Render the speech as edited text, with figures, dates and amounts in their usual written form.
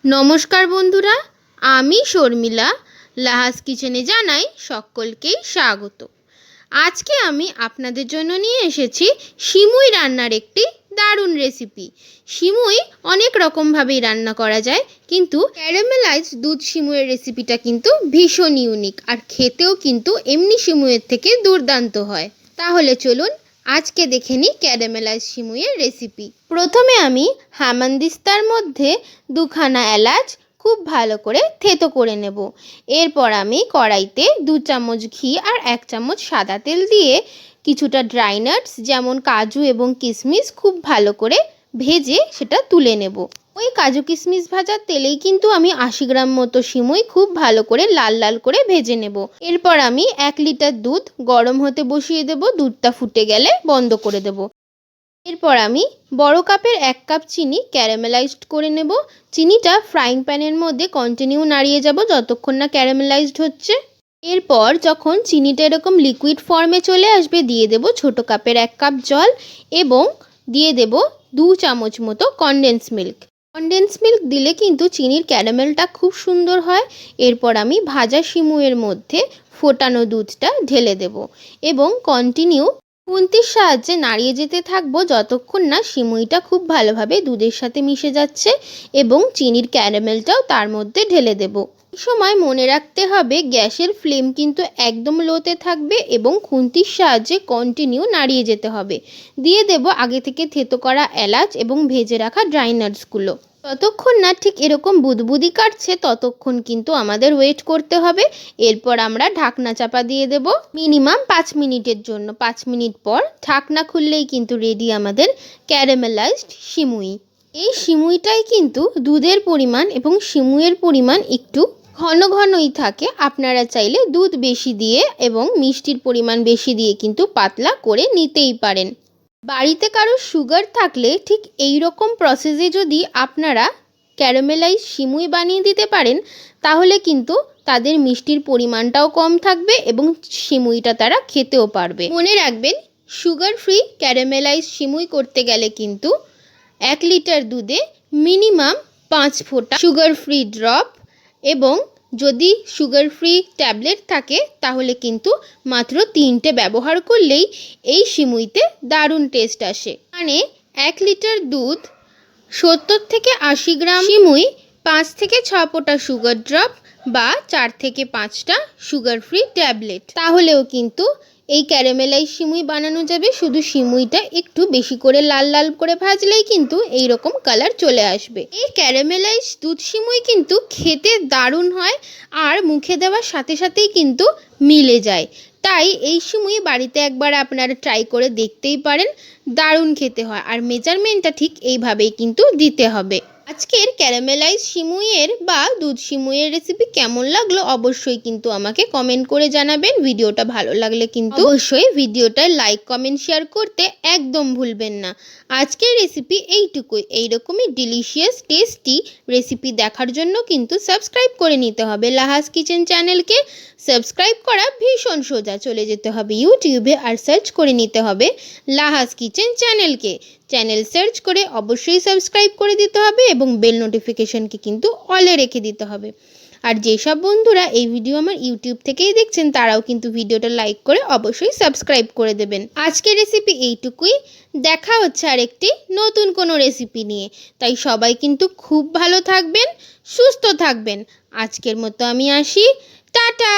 নমস্কার বন্ধুরা, আমি শর্মিলা লাহাস কিচেনে জানাই সকলকেই স্বাগত। আজকে আমি আপনাদের জন্য নিয়ে এসেছি সিমুই রান্নার একটি দারুণ রেসিপি। সিমুই অনেক রকমভাবেই রান্না করা যায়, কিন্তু ক্যারামেলাইজড দুধ সিমুইয়ের রেসিপিটা কিন্তু ভীষণ ইউনিক, আর খেতেও কিন্তু এমনি সিমুইয়ের থেকে দুর্দান্ত হয়। তাহলে চলুন আজকে দেখে নিই ক্যারামেলাইজড সিমুইয়ের রেসিপি। প্রথমে আমি হামানদিস্তার মধ্যে দুখানা এলাচ খুব ভালো করে থেতো করে নেব। এরপর আমি কড়াইতে 2 চামচ ঘি আর 1 চামচ সাদা তেল দিয়ে কিছুটা ড্রাই নাটস যেমন কাজু এবং কিশমিশ খুব ভালো করে ভেজে সেটা তুলে নেব। ওই কাজু কিশমিশ ভাজার তেলেই কিন্তু আমি 80 গ্রাম মতো সিমুই খুব ভালো করে লাল লাল করে ভেজে নেব। এরপর আমি 1 লিটার দুধ গরম হতে বসিয়ে দেব। দুধটা ফুটে গেলে বন্ধ করে দেব। এরপর আমি বড় কাপের 1 কাপ চিনি ক্যারামেলাইজড করে নেব। চিনিটা ফ্রাইং প্যানের মধ্যে কন্টিনিউ নাড়িয়ে যাব যতক্ষণ না ক্যারামেলাইজড হচ্ছে। এরপর যখন চিনিটা এরকম লিকুইড ফর্মে চলে আসবে, দিয়ে দেব ছোট কাপের 1 কাপ জল এবং দিয়ে দেব 2 চামচ মতো কনডেন্স মিল্ক। কনডেন্স মিল্ক দিলে কিন্তু চিনির ক্যারামেলটা খুব সুন্দর হয়। এরপর আমি ভাজা সিমুইয়ের মধ্যে ফোটানো দুধটা ঢেলে দেব এবং কন্টিনিউ খুন্তির সাহায্যে নাড়িয়ে যেতে থাকবো যতক্ষণ না সিমুইটা খুব ভালোভাবে দুধের সাথে মিশে যাচ্ছে এবং চিনির ক্যারামেলটাও তার মধ্যে ঢেলে দেব। এই সময় মনে রাখতে হবে গ্যাসের ফ্লেম কিন্তু একদম লোতে থাকবে এবং খুন্তির সাহায্যে কন্টিনিউ নাড়িয়ে যেতে হবে। দিয়ে দেব আগে থেকে থেতো করা এলাচ এবং ভেজে রাখা ড্রাই নাটসগুলো। ততক্ষণ না ঠিক এরকম বুদবুদি কাটছে ততক্ষণ কিন্তু আমাদের ওয়েট করতে হবে। এরপর আমরা ঢাকনা চাপা দিয়ে দেব মিনিমাম 5 মিনিটের জন্য। 5 মিনিট পর ঢাকনা খুললেই কিন্তু রেডি আমাদের ক্যারামেলাইজড সিমুই। এই সিমুইটাই কিন্তু দুধের পরিমাণ এবং সিমুইয়ের পরিমাণ একটু ঘন ঘনই থাকে। আপনারা চাইলে দুধ বেশি দিয়ে এবং মিষ্টির পরিমাণ বেশি দিয়ে কিন্তু পাতলা করে নিতেই পারেন। বাড়িতে কারো সুগার থাকলে ঠিক এই রকম প্রসেসে যদি আপনারা ক্যারামেলাইজ সিমুই বানিয়ে দিতে পারেন, তাহলে কিন্তু তাদের মিষ্টির পরিমাণটাও কম থাকবে এবং সিমুইটা তারা খেতেও পারবে। মনে রাখবেন, সুগার ফ্রি ক্যারামেলাইজ সিমুই করতে গেলে কিন্তু 1 লিটার দুধে মিনিমাম 5 ফোঁটা সুগার ফ্রি ড্রপ, এবং যদি সুগার ফ্রি ট্যাবলেট থাকে তাহলে কিন্তু মাত্র 3টে ব্যবহার করলেই এই সিমুইতে দারুণ টেস্ট আসে। মানে 1 লিটার দুধ 70 থেকে 80 গ্রাম সিমুই, 5 থেকে 6 ফোঁটা সুগার ড্রপ বা 4 থেকে 5টা সুগার ফ্রি ট্যাবলেট, তাহলেও কিন্তু এই ক্যারামেলাইজ সিমুই বানানো যাবে। শুধু সিমুইটা একটু বেশি করে লাল লাল করে ভাজলেই কিন্তু এই রকম কালার চলে আসবে। এই ক্যারামেলাইজ দুধ সিমুই কিন্তু খেতে দারুণ হয় আর মুখে দেওয়ার সাথে সাথেই কিন্তু মিলে যায়। তাই এই সিমুই বাড়িতে একবার আপনারা ট্রাই করে দেখতেই পারেন, দারুণ খেতে হয়। আর মেজারমেন্টটা ঠিক এইভাবেই কিন্তু দিতে হবে। আজকের ক্যারামেলাইজ সিমুইয়ের বা দুধ সিমুইয়ের রেসিপি কেমন লাগলো অবশ্যই কিন্তু আমাকে কমেন্ট করে জানাবেন। ভিডিওটা ভালো লাগলে কিন্তু অবশ্যই ভিডিওটায় লাইক কমেন্ট শেয়ার করতে একদম ভুলবেন না। আজকের রেসিপি এইটুকুই। এইরকমই ডিলিশিয়াস টেস্টি রেসিপি দেখার জন্য কিন্তু সাবস্ক্রাইব করে নিতে হবে লাহাস কিচেন চ্যানেলকে। সাবস্ক্রাইব করা ভীষণ সোজা, চলে যেতে হবে ইউটিউবে আর সার্চ করে নিতে হবে লাহাস কিচেন চ্যানেলকে। চ্যানেল সার্চ করে অবশ্যই সাবস্ক্রাইব করে দিতে হবে এবং বেল নোটিফিকেশনকে কিন্তু অলে রেখে দিতে হবে। আর যেসব বন্ধুরা এই ভিডিও আমার ইউটিউব থেকেই দেখছেন তারাও কিন্তু ভিডিওটা লাইক করে অবশ্যই সাবস্ক্রাইব করে দেবেন। আজকের রেসিপি এইটুকুই। দেখা হচ্ছে আরেকটি নতুন কোনো রেসিপি নিয়ে। তাই সবাই কিন্তু খুব ভালো থাকবেন, সুস্থ থাকবেন। আজকের মতো আমি আসি, টাটা।